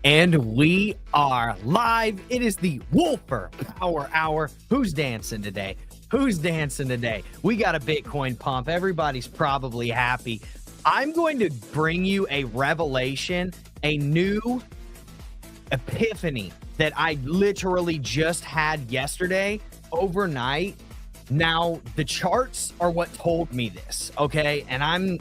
And we are live. It is the Wolfer Power Hour. Who's dancing today? Who's dancing today? We got a Bitcoin pump. Everybody's probably happy. I'm going to bring you a revelation, a new epiphany that I literally just had yesterday overnight. Now, the charts are what told me this, okay? And I'm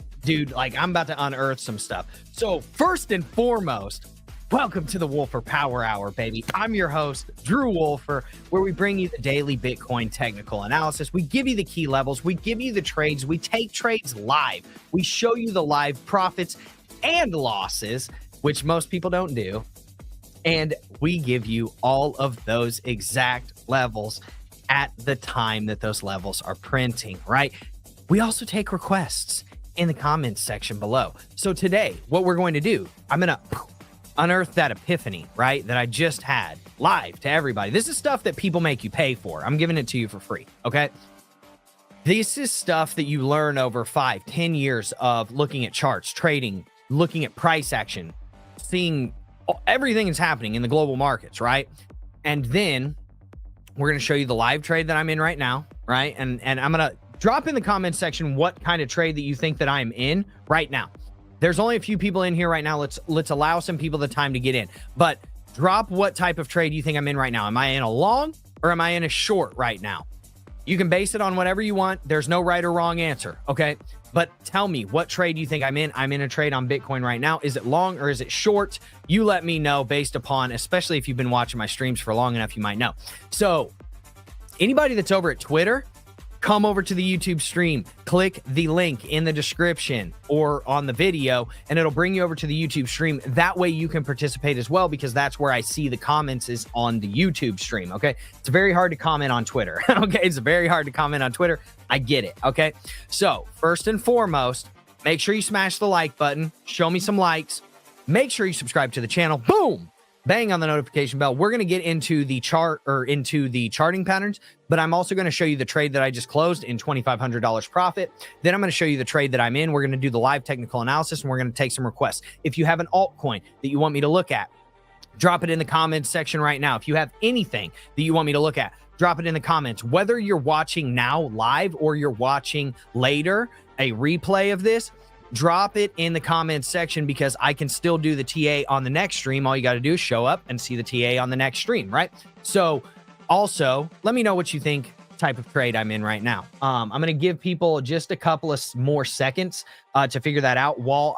about to unearth some stuff. So first and foremost, welcome to the Wolfer Power Hour, baby. I'm your host, Drew Wolfer, where we bring you the daily Bitcoin technical analysis. We give you the key levels. We give you the trades. We take trades live. We show you the live profits and losses, which most people don't do. And we give you all of those exact levels at the time that those levels are printing, right? We also take requests in the comments section below. So today, what we're going to do, I'm going to unearth that epiphany, right, that I just had live to everybody. This is stuff that people make you pay for. I'm giving it to you for free, okay? This is stuff that you learn over 5-10 years of looking at charts, trading, looking at price action, seeing everything that's happening in the global markets, right? And then we're going to show you the live trade that I'm in right now, right? And I'm going to drop in the comments section what kind of trade that you think that I'm in right now. There's only a few people in here right now. Let's allow some people the time to get in. But drop what type of trade you think I'm in right now. Am I in a long or am I in a short right now? You can base it on whatever you want. There's no right or wrong answer, okay? But tell me what trade you think I'm in. I'm in a trade on Bitcoin right now. Is it long or is it short? You let me know based upon, especially if you've been watching my streams for long enough, you might know. So anybody that's over at Twitter, come over to the YouTube stream, click the link in the description or on the video, and it'll bring you over to the YouTube stream. That way you can participate as well, because that's where I see the comments is on the YouTube stream, okay? It's very hard to comment on Twitter, okay? It's very hard to comment on Twitter. I get it, okay? So first and foremost, make sure you smash the like button. Show me some likes. Make sure you subscribe to the channel. Boom! Bang on the notification bell. We're going to get into the chart or into the charting patterns, but I'm also going to show you the trade that I just closed in $2,500 profit. Then I'm going to show you the trade that I'm in. We're going to do the live technical analysis, and we're going to take some requests. If you have an altcoin that you want me to look at, drop it in the comments section right now. If you have anything that you want me to look at, drop it in the comments. Whether you're watching now live or you're watching later, a replay of this, drop it in the comments section, because I can still do the TA on the next stream. All you got to do is show up and see the TA on the next stream, right? So also let me know what you think type of trade I'm in right now. I'm going to give people just a couple of more seconds to figure that out while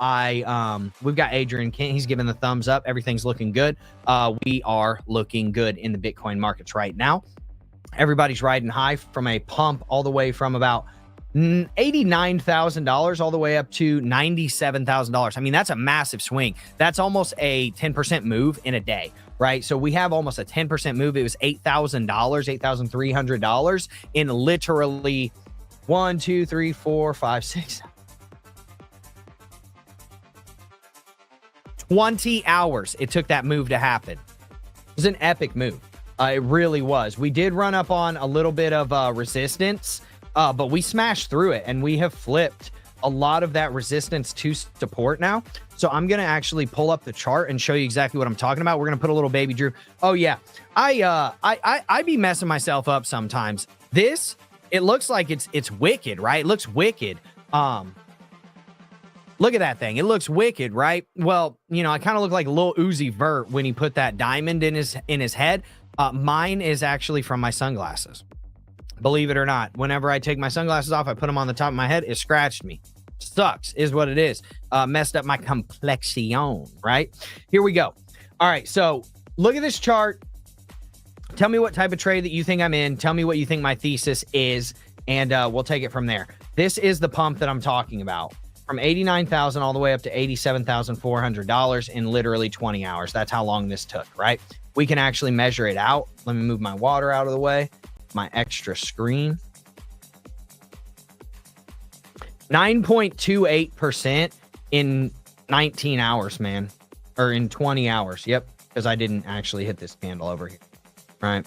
we've got Adrian Kent. He's giving the thumbs up. Everything's looking good. We are looking good in the Bitcoin markets right now. Everybody's riding high from a pump all the way from about $89,000 all the way up to $97,000. I mean, that's a massive swing. That's almost a 10% move in a day, right? So we have almost a 10% move. It was $8,000, $8,300 in literally 1, 2, 3, 4, 5, 6, 20 hours. It took that move to happen. It was an epic move. It really was. We did run up on a little bit of resistance, but we smashed through it, and we have flipped a lot of that resistance to support now. So I'm going to actually pull up the chart and show you exactly what I'm talking about. We're going to put a little baby Drew. Oh yeah. I be messing myself up sometimes. This, it looks like it's wicked, right? It looks wicked. Look at that thing. It looks wicked, right? Well, you know, I kind of look like Lil Uzi Vert when he put that diamond in his head. Mine is actually from my sunglasses. Believe it or not, whenever I take my sunglasses off, I put them on the top of my head. It scratched me. Sucks is what it is. Messed up my complexion, right? Here we go. All right, so look at this chart. Tell me what type of trade that you think I'm in. Tell me what you think my thesis is, and we'll take it from there. This is the pump that I'm talking about. From $89,000 all the way up to $87,400 in literally 20 hours. That's how long this took, right? We can actually measure it out. Let me move my water out of the way. My extra screen. 9.28% in 19 hours, man. Or in 20 hours. Yep. Because I didn't actually hit this candle over here. Right.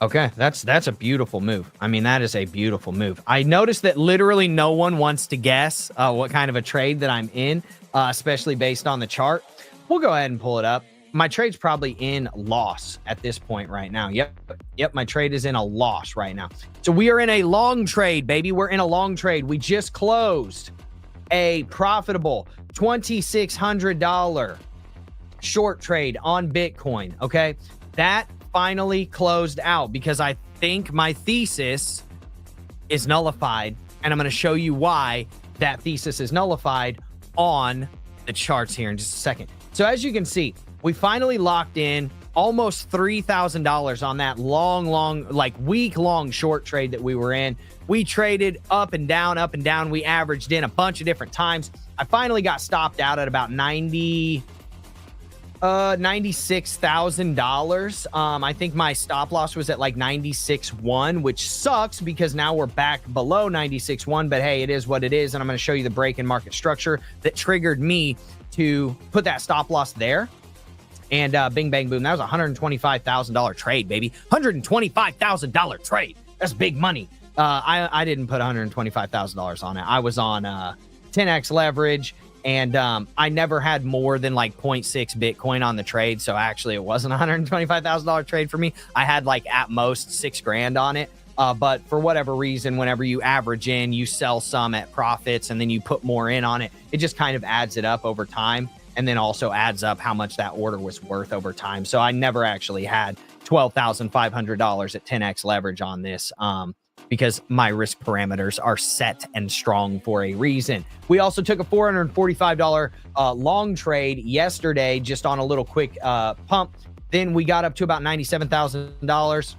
Okay. That's a beautiful move. I mean, that is a beautiful move. I noticed that literally no one wants to guess what kind of a trade that I'm in, especially based on the chart. We'll go ahead and pull it up. My trade's probably in loss at this point right now. Yep, my trade is in a loss right now. So we are in a long trade, baby. We're in a long trade. We just closed a profitable $2,600 short trade on Bitcoin, okay? That finally closed out because I think my thesis is nullified, and I'm going to show you why that thesis is nullified on the charts here in just a second. So as you can see, we finally locked in almost $3,000 on that long, like week-long short trade that we were in. We traded up and down, up and down. We averaged in a bunch of different times. I finally got stopped out at about $96,000. I think my stop loss was at like 96.1, which sucks because now we're back below 96.1, but hey, it is what it is. And I'm going to show you the break in market structure that triggered me to put that stop loss there. And bing, bang, boom. That was a $125,000 trade, baby. $125,000 trade. That's big money. I didn't put $125,000 on it. I was on 10x leverage. And I never had more than like 0.6 Bitcoin on the trade. So actually it wasn't a $125,000 trade for me. I had like at most $6,000 on it. But for whatever reason, whenever you average in, you sell some at profits and then you put more in on it. It just kind of adds it up over time. And then also adds up how much that order was worth over time. So I never actually had $12,500 at 10x leverage on this. Because my risk parameters are set and strong for a reason. We also took a $445 long trade yesterday, just on a little quick pump. Then we got up to about $97,000.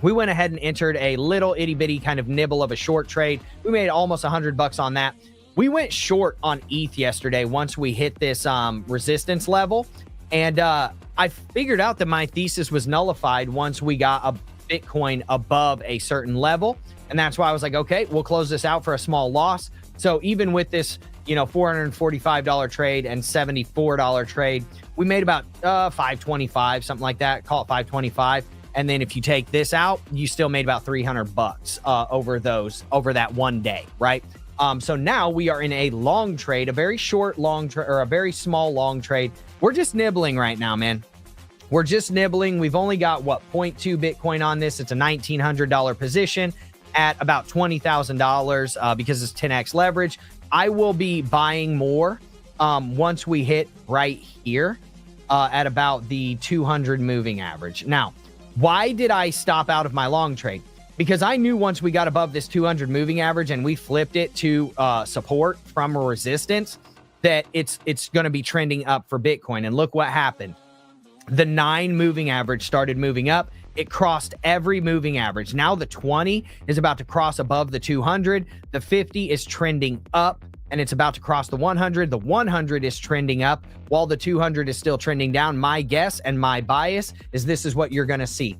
We went ahead and entered a little itty bitty kind of nibble of a short trade. We made almost $100 on that. We went short on ETH yesterday once we hit this resistance level. And I figured out that my thesis was nullified once we got a Bitcoin above a certain level. And that's why I was like, okay, we'll close this out for a small loss. So even with this, $445 trade and $74 trade, we made about $525, something like that. Call it $525. And then if you take this out, you still made about $300 over that one day, right? So now we are in a long trade, a very short long trade, or a very small long trade. We're just nibbling right now, man. We're just nibbling. We've only got, 0.2 Bitcoin on this. It's a $1,900 position at about $20,000 because it's 10x leverage. I will be buying more once we hit right here at about the 200 moving average. Now, why did I stop out of my long trade? Because I knew once we got above this 200 moving average and we flipped it to support from a resistance, that it's going to be trending up for Bitcoin. And look what happened. The 9 moving average started moving up. It crossed every moving average. Now the 20 is about to cross above the 200. The 50 is trending up and it's about to cross the 100. The 100 is trending up while the 200 is still trending down. My guess and my bias is this is what you're going to see.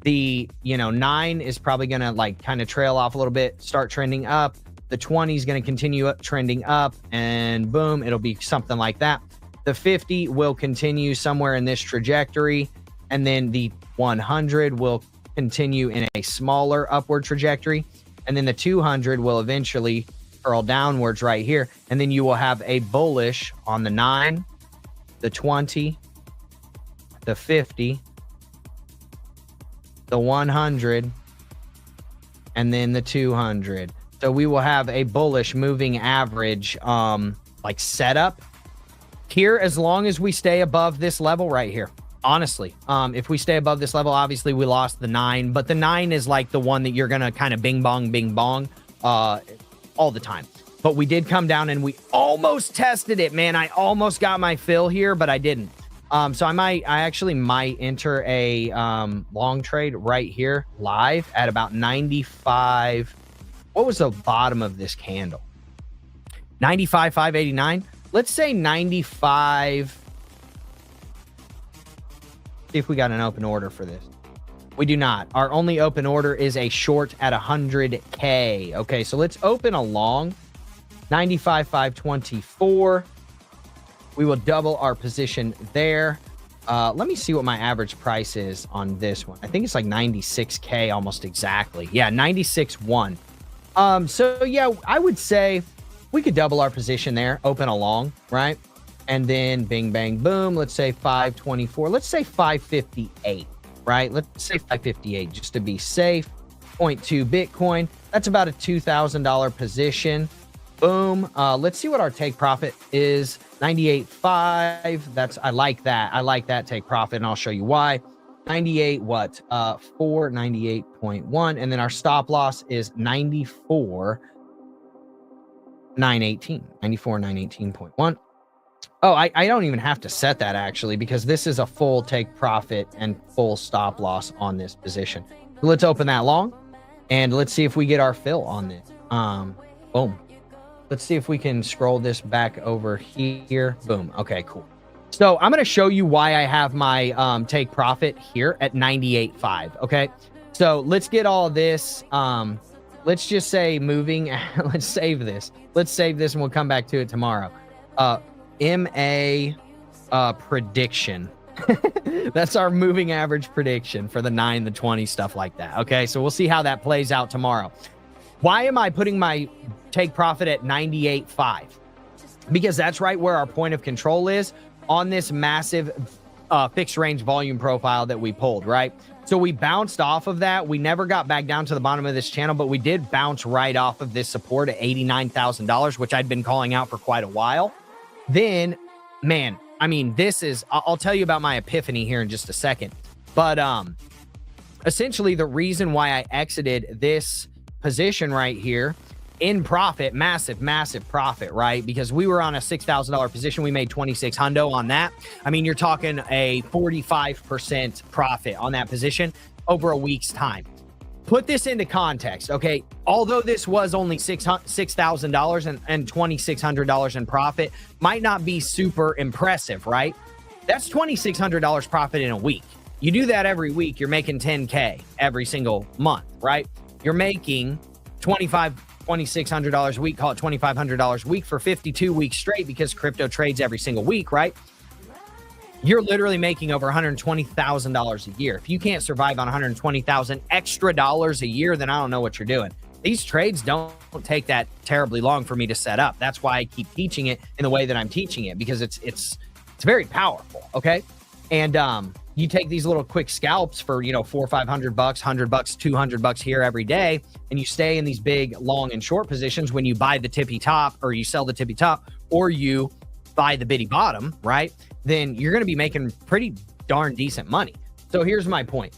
The 9 is probably going to kind of trail off a little bit, start trending up. The 20 is going to continue up, trending up, and boom, it'll be something like that. The 50 will continue somewhere in this trajectory, and then the 100 will continue in a smaller upward trajectory, and then the 200 will eventually curl downwards right here, and then you will have a bullish on the 9, the 20, the 50, the 100, and then the 200. So we will have a bullish moving average setup here as long as we stay above this level right here. Honestly, if we stay above this level, obviously we lost the 9, but the 9 is like the one that you're going to kind of bing bong all the time. But we did come down and we almost tested it, man. I almost got my fill here, but I didn't. So I actually might enter a long trade right here live at about 95. What was the bottom of this candle? 95,589. Let's say 95. See if we got an open order for this. We do not. Our only open order is a short at 100K. Okay, so let's open a long. 95,524. We will double our position there. Let me see what my average price is on this one. I think it's like 96K almost exactly. Yeah, 96.1. So yeah, I would say we could double our position there, open a long, right? And then bing, bang, boom. Let's say 524. Let's say 558, right? Let's say 558 just to be safe. 0.2 Bitcoin. That's about a $2,000 position. Boom. Let's see what our take profit is. 98.5. I like that. I like that take profit, and I'll show you why. 98 what? 498.1. And then our stop loss is 94.918. 94.918.1. Oh, I don't even have to set that actually, because this is a full take profit and full stop loss on this position. So let's open that long and let's see if we get our fill on this. Boom. Let's see if we can scroll this back over here. Boom. Okay, cool. So I'm going to show you why I have my take profit here at 98.5. Okay. So let's get all of this. Let's just say moving. Let's save this. Let's save this and we'll come back to it tomorrow. MA prediction. That's our moving average prediction for the 9, the 20, stuff like that. Okay. So we'll see how that plays out tomorrow. Why am I putting my take profit at 98.5? Because that's right where our point of control is on this massive fixed range volume profile that we pulled, right? So we bounced off of that. We never got back down to the bottom of this channel, but we did bounce right off of this support at $89,000, which I'd been calling out for quite a while. Then, man, I mean, I'll tell you about my epiphany here in just a second. But essentially the reason why I exited this position right here in profit, massive profit, right? Because we were on a $6,000 position. We made 2600 on that. I mean, you're talking a 45% profit on that position over a week's time. Put this into context, okay? Although this was only $6,000 and $2,600 in profit, might not be super impressive, right? That's $2,600 profit in a week. You do that every week, you're making 10K every single month, right? You're making $2,600 a week, call it $2,500 a week for 52 weeks straight, because crypto trades every single week, right? You're literally making over $120,000 a year. If you can't survive on $120,000 extra dollars a year, then I don't know what you're doing. These trades don't take that terribly long for me to set up. That's why I keep teaching it in the way that I'm teaching it, because it's very powerful. Okay. And you take these little quick scalps for, $400 or $500, $100, $200 here every day, and you stay in these big long and short positions. When you buy the tippy top, or you sell the tippy top, or you buy the bitty bottom, right? Then you're going to be making pretty darn decent money. So here's my point.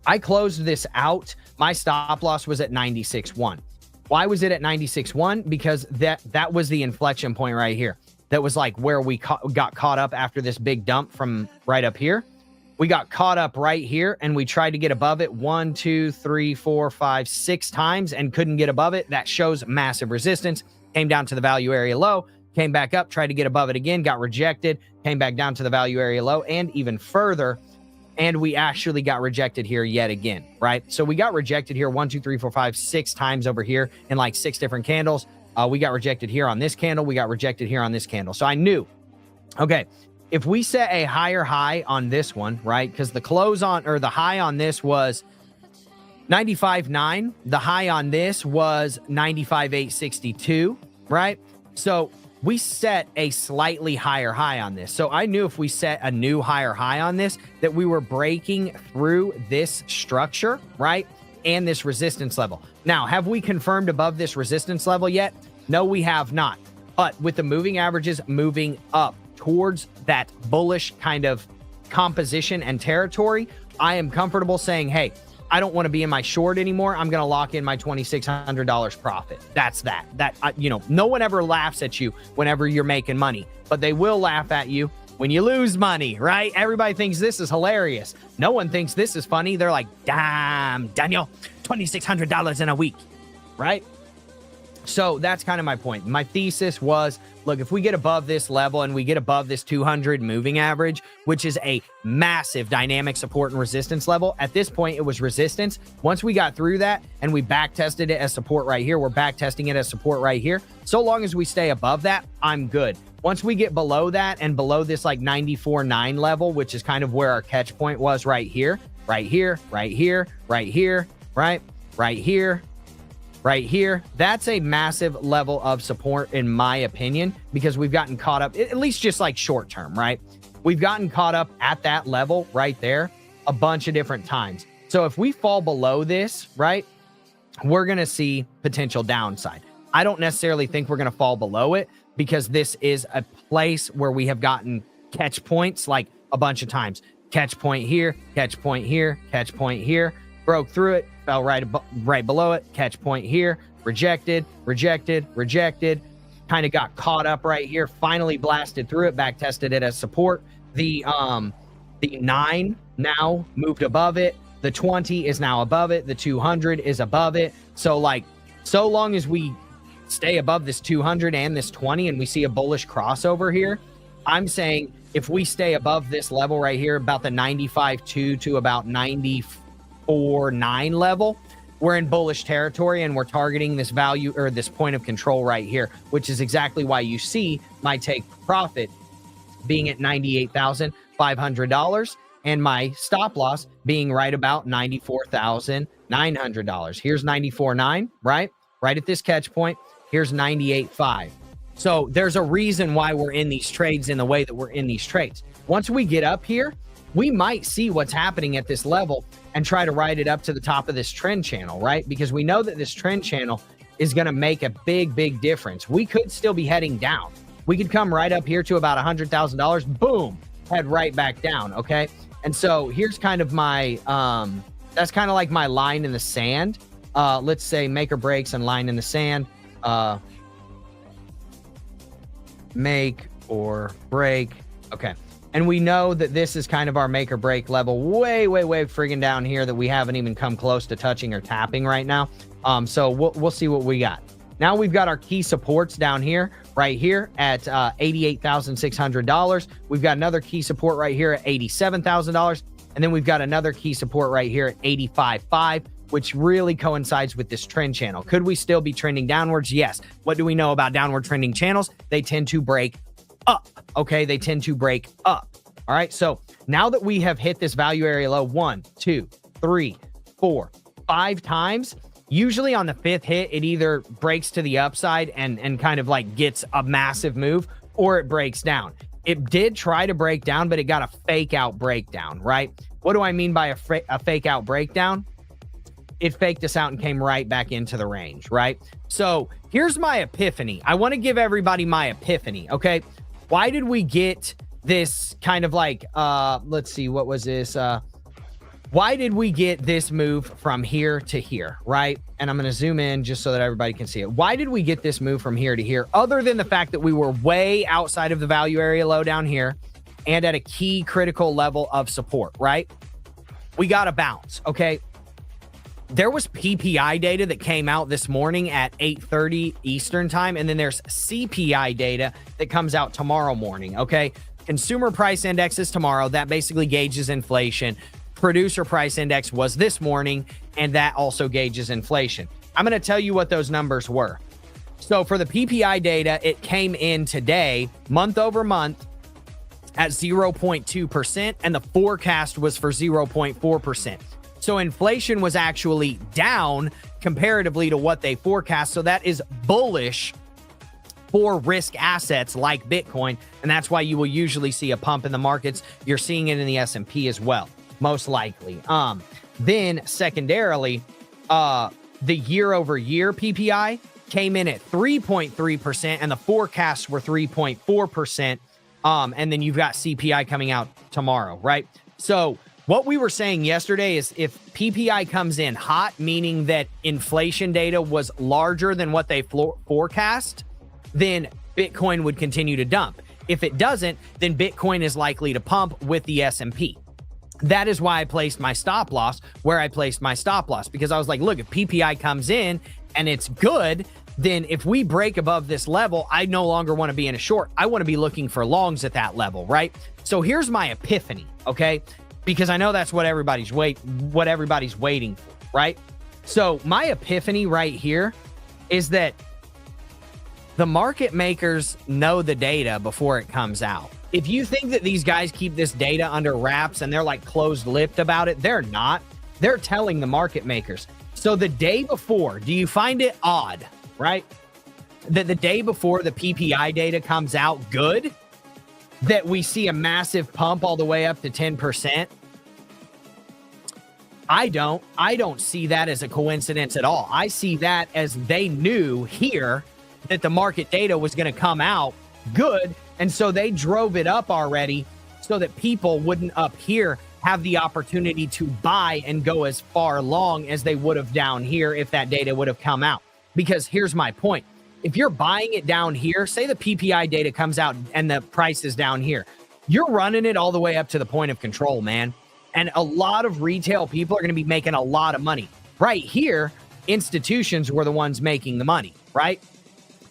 I closed this out. My stop loss was at 96.1. Why was it at 96.1? Because that was the inflection point right here. That was like where we got caught up after this big dump from right up here. We got caught up right here and we tried to get above it 1, 2, 3, 4, 5, 6 times and couldn't get above it. That shows massive resistance. Came down to the value area low, came back up, tried to get above it again, got rejected, came back down to the value area low and even further. And we actually got rejected here yet again, right? So we got rejected here 1, 2, 3, 4, 5, 6 times over here in like 6 different candles. We got rejected here on this candle. We got rejected here on this candle. So I knew, okay, if we set a higher high on this one, right? Because the close on, or the high on this was 95.9. The high on this was 95.862, right? So we set a slightly higher high on this. So I knew if we set a new higher high on this, that we were breaking through this structure, right? And this resistance level. Now, have we confirmed above this resistance level yet? No, we have not. But with the moving averages moving up towards that bullish kind of composition and territory, I am comfortable saying, hey, I don't want to be in my short anymore. I'm going to lock in my $2,600 profit. That's that. No one ever laughs at you whenever you're making money, but they will laugh at you when you lose money, right? Everybody thinks this is hilarious. No one thinks this is funny. They're like, damn, Daniel, $2,600 in a week, right? So that's kind of my point. My thesis was, look, if we get above this level and we get above this 200 moving average, which is a massive dynamic support and resistance level, at this point it was resistance. Once we got through that and we back tested it as support right here, we're back testing it as support right here. So long as we stay above that, I'm good. Once we get below that and below this like 94.9 level, which is kind of where our catch point was right here, right here, right here, right here, right here, right here. That's a massive level of support in my opinion, because we've gotten caught up, at least just like short term, right? We've gotten caught up at that level right there a bunch of different times. So if we fall below this, right, we're going to see potential downside. I don't necessarily think we're going to fall below it, because this is a place where we have gotten catch points like a bunch of times. Catch point here, catch point here, catch point here, broke through it, fell right below it, catch point here, rejected, rejected, rejected, kind of got caught up right here, finally blasted through it, back tested it as support. The 9 now moved above it. The 20 is now above it. The 200 is above it. So like, so long as we stay above this 200 and this 20 and we see a bullish crossover here, I'm saying if we stay above this level right here, about the 95.2 to about 94.9 level, we're in bullish territory and we're targeting this value or this point of control right here, which is exactly why you see my take profit being at $98,500 and my stop loss being right about $94,900. Here's 94.9, right? Right at this catch point. Here's 98.5. So there's a reason why we're in these trades in the way that we're in these trades. Once we get up here, we might see what's happening at this level and try to ride it up to the top of this trend channel, right? Because we know that this trend channel is going to make a big, big difference. We could still be heading down. We could come right up here to about $100,000, boom, head right back down, okay? And so here's kind of my, that's kind of like my line in the sand. Let's say make or breaks and line in the sand. Make or break. Okay. And we know that this is kind of our make or break level way, way, way friggin' down here that we haven't even come close to touching or tapping right now. So we'll see what we got. Now we've got our key supports down here, right here at $88,600. We've got another key support right here at $87,000. And then we've got another key support right here at $85,500, which really coincides with this trend channel. Could we still be trending downwards? Yes. What do we know about downward trending channels? They tend to break up. Okay. They tend to break up. All right. So now that we have hit this value area low 1, 2, 3, 4, 5 times, usually on the 5th hit, it either breaks to the upside and kind of like gets a massive move, or it breaks down. It did try to break down, but it got a fake out breakdown, right? What do I mean by a fake out breakdown? It faked us out and came right back into the range, right? So here's my epiphany. I want to give everybody my epiphany, okay? Why did we get this kind of like, let's see, what was this? Why did we get this move from here to here, right? And I'm going to zoom in just so that everybody can see it. Why did we get this move from here to here, other than the fact that we were way outside of the value area low down here and at a key critical level of support, right? We got a bounce, okay? There was PPI data that came out this morning at 8:30 Eastern time, and then there's CPI data that comes out tomorrow morning, okay? Consumer price index is tomorrow. That basically gauges inflation. Producer price index was this morning, and that also gauges inflation. I'm going to tell you what those numbers were. So for the PPI data, it came in today, month over month, at 0.2%, and the forecast was for 0.4%. So inflation was actually down comparatively to what they forecast. So that is bullish for risk assets like Bitcoin, and that's why you will usually see a pump in the markets. You're seeing it in the S&P as well, most likely. Then secondarily, the year over year PPI came in at 3.3%, and the forecasts were 3.4%. And then you've got CPI coming out tomorrow, right? So what we were saying yesterday is if PPI comes in hot, meaning that inflation data was larger than what they forecast, then Bitcoin would continue to dump. If it doesn't, then Bitcoin is likely to pump with the S&P. That is why I placed my stop loss where I placed my stop loss, because I was like, look, if PPI comes in and it's good, then if we break above this level, I no longer want to be in a short. I want to be looking for longs at that level, right? So here's my epiphany, okay? Because I know that's what everybody's waiting for, right? So my epiphany right here is that the market makers know the data before it comes out. If you think that these guys keep this data under wraps and they're like closed-lipped about it, they're not. They're telling the market makers, So the day before, do you find it odd, right? That the day before the PPI data comes out good, that we see a massive pump all the way up to 10%? I don't see that as a coincidence at all. I see that as they knew here that the market data was going to come out good. And so they drove it up already so that people wouldn't up here have the opportunity to buy and go as far long as they would have down here if that data would have come out. Because here's my point. If you're buying it down here, say the PPI data comes out and the price is down here, you're running it all the way up to the point of control, man. And a lot of retail people are going to be making a lot of money. Right here, institutions were the ones making the money, right?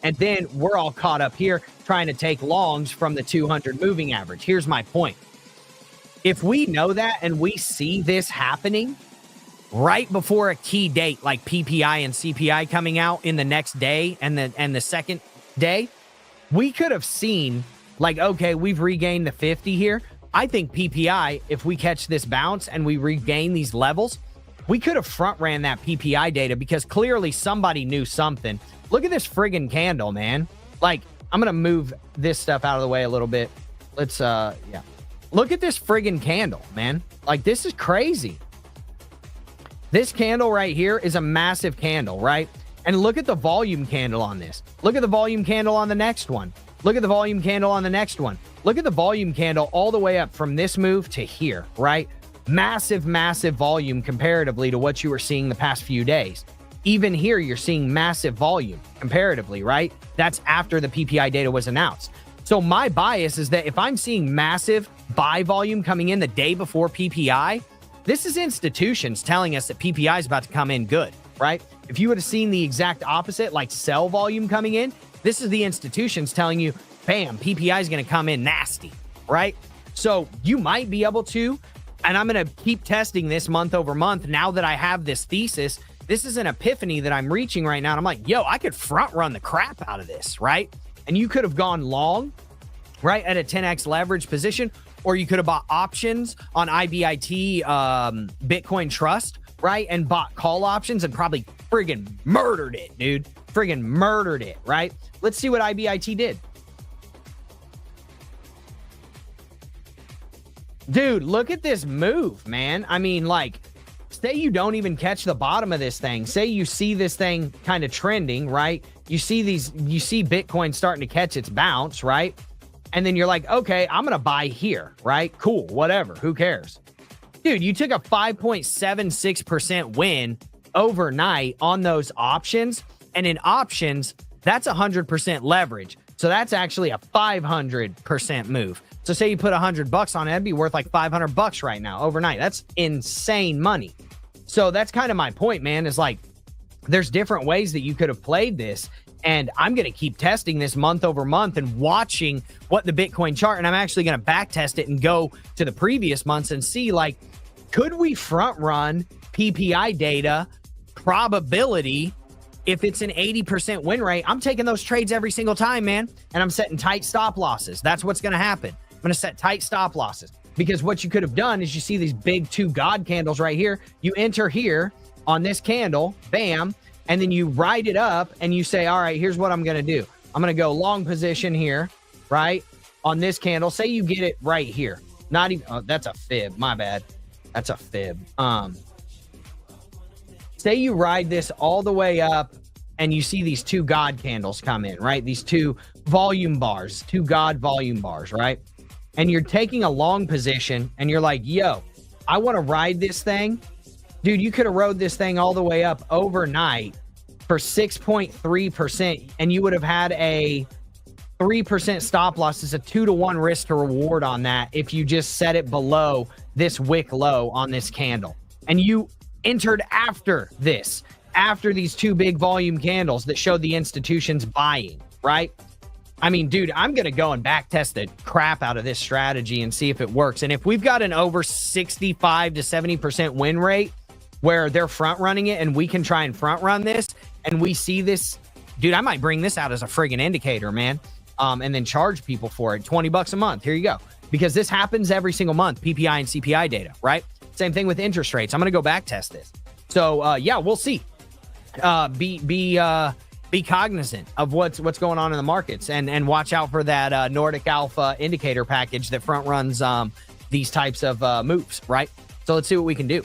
And then we're all caught up here trying to take longs from the 200 moving average. Here's my point. If we know that and we see this happening right before a key date like PPI and CPI coming out in the next day and the second day, we could have seen like, okay, we've regained the 50 here. I think PPI, if we catch this bounce and we regain these levels, we could have front ran that PPI data because clearly somebody knew something. Look at this friggin' candle, man. Like, I'm going to move this stuff out of the way a little bit. Let's, yeah. Look at this friggin' candle, man. Like, this is crazy. This candle right here is a massive candle, right? And look at the volume candle on this. Look at the volume candle on the next one. Look at the volume candle on the next one. Look at the volume candle all the way up from this move to here, right? Massive, massive volume comparatively to what you were seeing the past few days. Even here, you're seeing massive volume comparatively, right? That's after the PPI data was announced. So my bias is that if I'm seeing massive buy volume coming in the day before PPI, this is institutions telling us that PPI is about to come in good, right? If you would have seen the exact opposite, like sell volume coming in, this is the institutions telling you, bam, PPI is going to come in nasty, right? So you might be able to, and I'm going to keep testing this month over month. Now that I have this thesis, this is an epiphany that I'm reaching right now. And I'm like, yo, I could front run the crap out of this, right? And you could have gone long, right, at a 10x leverage position, or you could have bought options on IBIT Bitcoin Trust, right, and bought call options and probably friggin' murdered it, dude. Friggin' murdered it, right? Let's see what IBIT did. Dude, look at this move, man. I mean, like, say you don't even catch the bottom of this thing. Say you see this thing kind of trending, right? You see Bitcoin starting to catch its bounce, right? And then you're like, okay, I'm going to buy here, right? Cool, whatever. Who cares? Dude, you took a 5.76% win overnight on those options. And in options, that's 100% leverage. So that's actually a 500% move. So say you put $100 on it, it'd be worth like $500 right now overnight. That's insane money. So that's kind of my point, man, is like, there's different ways that you could have played this. And I'm going to keep testing this month over month and watching what the Bitcoin chart, and I'm actually going to back test it and go to the previous months and see, like, could we front run PPI data probability if it's an 80% win rate? I'm taking those trades every single time, man. And I'm setting tight stop losses. That's what's going to happen. I'm going to set tight stop losses because what you could have done is you see these big two God candles right here. You enter here on this candle, bam, and then you ride it up and you say, all right, here's what I'm going to do. I'm going to go long position here, right, on this candle. Say you get it right here. Not even, oh, that's a fib. My bad. That's a fib. Say you ride this all the way up and you see these two God candles come in, right? These two volume bars, two God volume bars, right? And you're taking a long position and you're like, yo, I want to ride this thing. Dude, you could have rode this thing all the way up overnight for 6.3%, and you would have had a 3% stop loss. It's a 2-to-1 risk to reward on that if you just set it below this wick low on this candle. And you entered after this, after these two big volume candles that showed the institutions buying, right? I mean, dude, I'm going to go and back test the crap out of this strategy and see if it works. And if we've got an over 65 to 70% win rate where they're front running it and we can try and front run this and we see this, dude, I might bring this out as a friggin' indicator, man. And then charge people for it. $20 a month. Here you go. Because this happens every single month, PPI and CPI data, right? Same thing with interest rates. I'm going to go back test this. So yeah, we'll see. Be cognizant of what's going on in the markets, and watch out for that Nordic Alpha indicator package that front runs these types of moves, right? So let's see what we can do.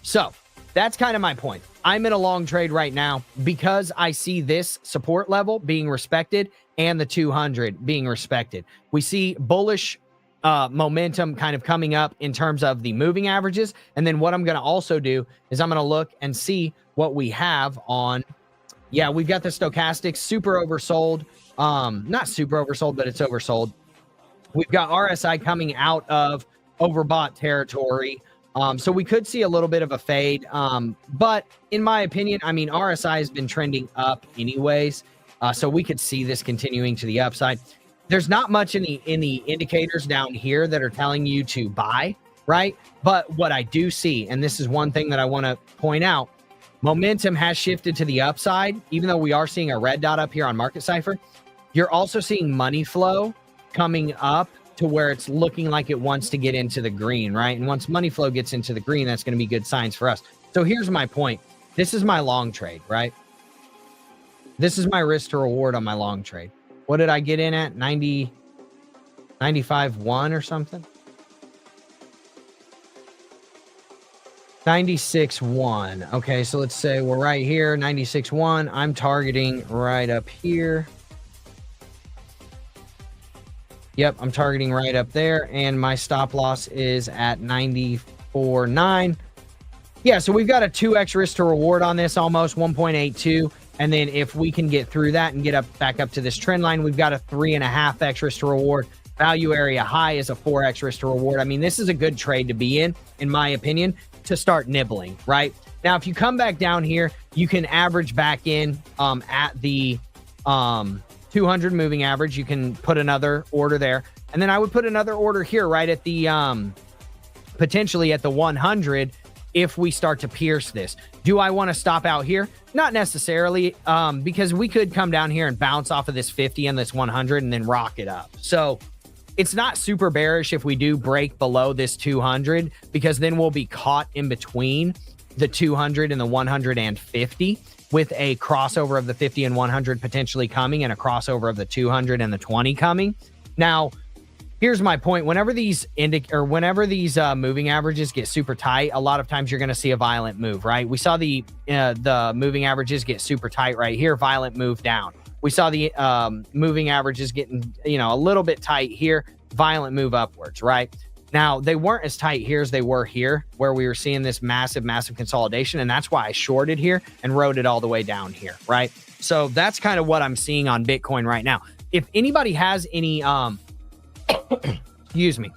So that's kind of my point. I'm in a long trade right now because I see this support level being respected and the 200 being respected. We see bullish momentum kind of coming up in terms of the moving averages. And then what I'm going to also do is I'm going to look and see what we have on. Yeah, we've got the stochastic super oversold. Not super oversold, but it's oversold. We've got RSI coming out of overbought territory. So we could see a little bit of a fade. But in my opinion, I mean, RSI has been trending up anyways. So we could see this continuing to the upside. There's not much in the indicators down here that are telling you to buy, right? But what I do see, and this is one thing that I want to point out, momentum has shifted to the upside, even though we are seeing a red dot up here on Market Cipher. You're also seeing money flow coming up to where it's looking like it wants to get into the green, right? And once money flow gets into the green, that's going to be good signs for us. So here's my point. This is my long trade, right? This is my risk to reward on my long trade. What did I get in at? 95.1 or something? 96.1. Okay, so let's say we're right here, 96.1. I'm targeting right up here. Yep, I'm targeting right up there, and my stop loss is at 94.9. Yeah, so we've got a 2x risk to reward on this, almost 1.82. And then if we can get through that and get up back up to this trend line, we've got a 3.5x risk to reward. Value area high is a 4x risk to reward. I mean, this is a good trade to be in my opinion, to start nibbling, right? Now, if you come back down here, you can average back in at the 200 moving average. You can put another order there. And then I would put another order here, right at the potentially at the 100 if we start to pierce this. Do I want to stop out here? Not necessarily, because we could come down here and bounce off of this 50 and this 100 and then rock it up. So it's not super bearish if we do break below this 200, because then we'll be caught in between the 200 and the 150 with a crossover of the 50 and 100 potentially coming and a crossover of the 200 and the 20 coming. Now, here's my point. Whenever these moving averages get super tight, a lot of times you're going to see a violent move, right? We saw the moving averages get super tight right here, violent move down. We saw the moving averages getting, a little bit tight here, violent move upwards, right? Now, they weren't as tight here as they were here, where we were seeing this massive consolidation, and that's why I shorted here and rode it all the way down here, right? So that's kind of what I'm seeing on Bitcoin right now. If anybody has any excuse me.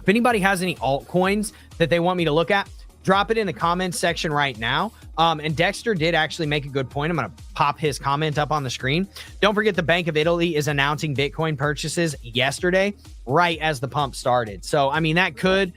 If anybody has any altcoins that they want me to look at, drop it in the comments section right now. And Dexter did actually make a good point. I'm going to pop his comment up on the screen. Don't forget the Bank of Italy is announcing Bitcoin purchases yesterday, right as the pump started. So, I mean, that could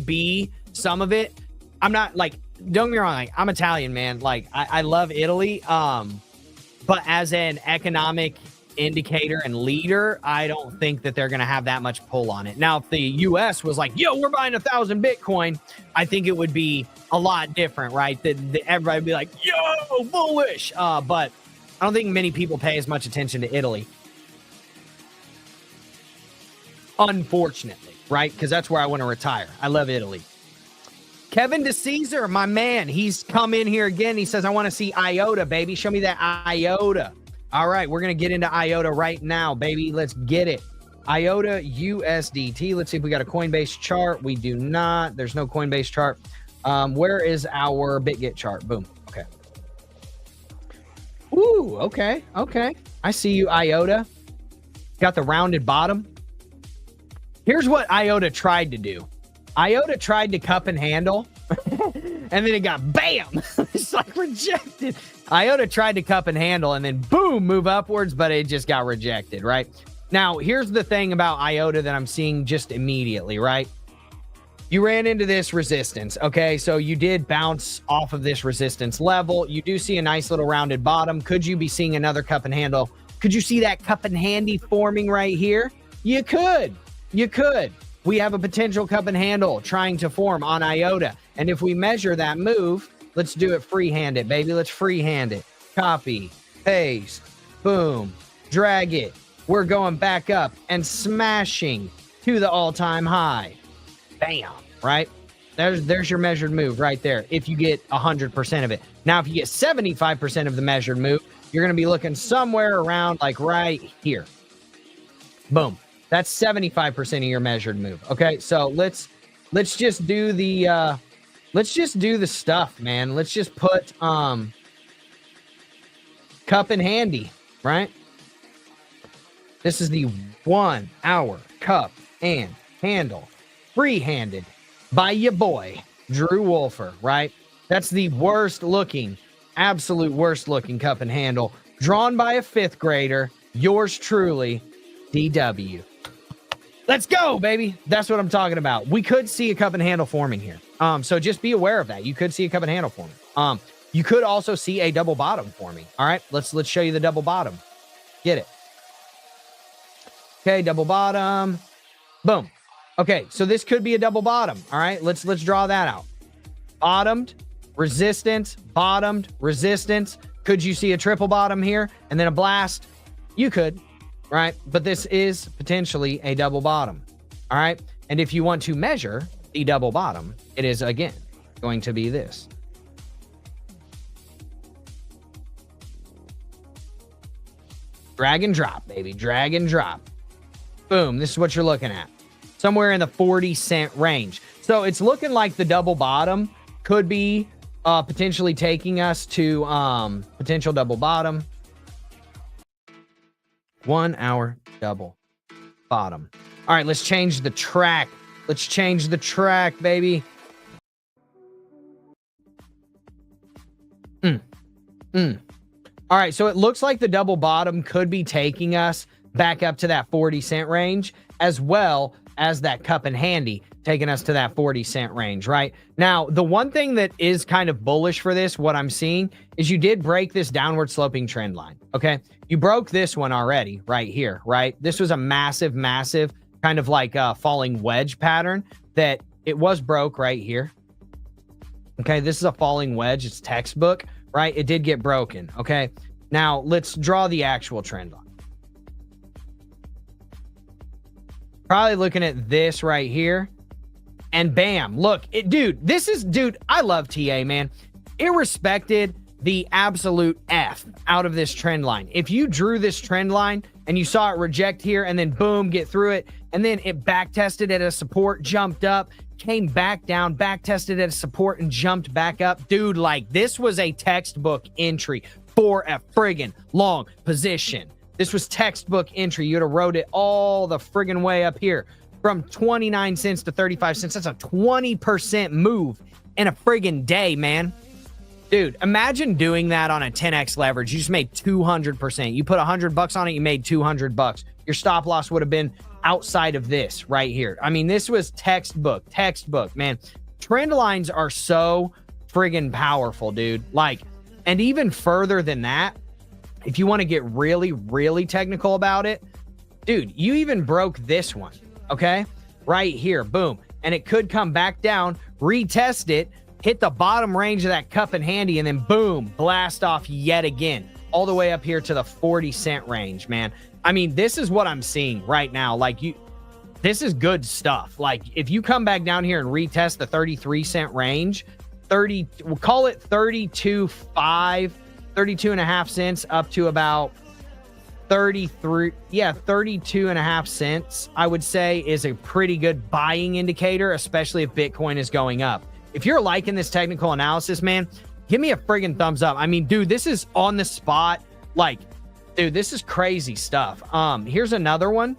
be some of it. I'm not don't get me wrong. I'm Italian, man. I love Italy. But as an economic indicator and leader, I don't think that they're going to have that much pull on it. Now, if the US was like, yo, we're buying 1,000 Bitcoin, I think it would be a lot different, right? That everybody would be like, yo, bullish. But I don't think many people pay as much attention to Italy. Unfortunately, right? Because that's where I want to retire. I love Italy. Kevin DeCaesar, my man, he's come in here again. He says, I want to see IOTA, baby. Show me that IOTA. All right, we're going to get into IOTA right now, baby. Let's get it. IOTA USDT. Let's see if we got a Coinbase chart. We do not. There's no Coinbase chart. Where is our BitGet chart? Boom. Okay. Ooh, okay. I see you, IOTA. Got the rounded bottom. Here's what IOTA tried to do. IOTA tried to cup and handle, and then it got bam. It's rejected. IOTA tried to cup and handle, and then boom, move upwards, but it just got rejected, right? Now, here's the thing about IOTA that I'm seeing just immediately, right? You ran into this resistance, okay? So you did bounce off of this resistance level. You do see a nice little rounded bottom. Could you be seeing another cup and handle? Could you see that cup and handy forming right here? You could. we have a potential cup and handle trying to form on IOTA. And if we measure that move, let's do it freehand baby. Let's freehand it. Copy, paste, boom, drag it. We're going back up and smashing to the all-time high. Bam, right? There's your measured move right there if you get 100% of it. Now, if you get 75% of the measured move, you're going to be looking somewhere around like right here. Boom. That's 75% of your measured move. Okay, so let's just do the stuff, man. Let's just put cup and handy, right? This is the 1 hour cup and handle, free-handed by your boy, Drew Wolfer, right? That's the worst looking, absolute worst looking cup and handle, drawn by a 5th grader, yours truly, DW. Let's go, baby. That's what I'm talking about. We could see a cup and handle forming here. So just be aware of that. You could see a cup and handle forming. You could also see a double bottom forming. All right, let's show you the double bottom. Get it. Okay, double bottom. Boom. Okay, so this could be a double bottom. All right, let's draw that out. Bottomed, resistance, bottomed, resistance. Could you see a triple bottom here and then a blast? You could, right? But this is potentially a double bottom. All right, and if you want to measure the double bottom, it is again going to be this. Drag and drop, baby. Drag and drop. Boom. This is what you're looking at. Somewhere in the 40-cent range. So it's looking like the double bottom could be potentially taking us to potential double bottom. 1 hour double bottom. All right, let's change the track. Let's change the track, baby. All right, so it looks like the double bottom could be taking us back up to that 40-cent range, as well as that cup and handy taking us to that 40-cent range, right? Now, the one thing that is kind of bullish for this, what I'm seeing, is you did break this downward sloping trend line, okay? You broke this one already right here, right? This was a massive, massive kind of like a falling wedge pattern that it was broke right here. Okay, this is a falling wedge. It's textbook, right? It did get broken, okay? Now, let's draw the actual trend line. Probably looking at this right here. And bam, look, dude, I love TA, man. It respected the absolute F out of this trend line. If you drew this trend line and you saw it reject here and then boom, get through it, and then it back tested at a support, jumped up, came back down, back tested at a support and jumped back up. Dude, like this was a textbook entry for a friggin' long position. This was textbook entry. You'd have wrote it all the friggin' way up here from 29 cents to 35 cents. That's a 20% move in a friggin' day, man. Dude, imagine doing that on a 10x leverage. You just made 200%. You put $100 on it, you made 200 bucks. Your stop loss would have been outside of this right here. I mean, this was textbook, man. Trend lines are so friggin' powerful, dude. Like, and even further than that, if you want to get really, really technical about it, dude, you even broke this one, okay? Right here, boom. And it could come back down, retest it, hit the bottom range of that cup and handy, and then boom, blast off yet again, all the way up here to the 40-cent range, man. I mean, this is what I'm seeing right now. Like, this is good stuff. Like, if you come back down here and retest the 33-cent range, we'll call it 32.5, 32.5 cents up to about 32 and a half cents, I would say, is a pretty good buying indicator, especially if Bitcoin is going up. If you're liking this technical analysis, man, give me a friggin' thumbs up. I mean, dude, this is on the spot. Like, dude, this is crazy stuff. Here's another one.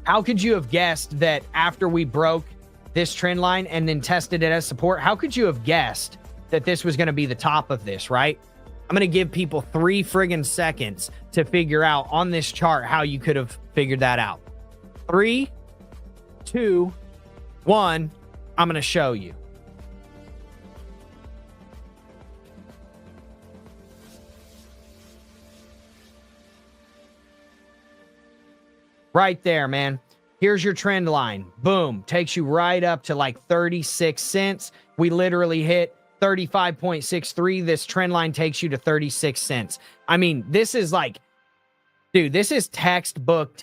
How could you have guessed that after we broke this trend line and then tested it as support, how could you have guessed that this was going to be the top of this, right? I'm going to give people 3 friggin' seconds to figure out on this chart how you could have figured that out. 3, 2, 1. I'm going to show you. Right there, man. Here's your trend line. Boom. Takes you right up to like 36 cents. We literally hit 35.63. This trend line takes you to 36 cents. I mean, this is like, dude, this is textbook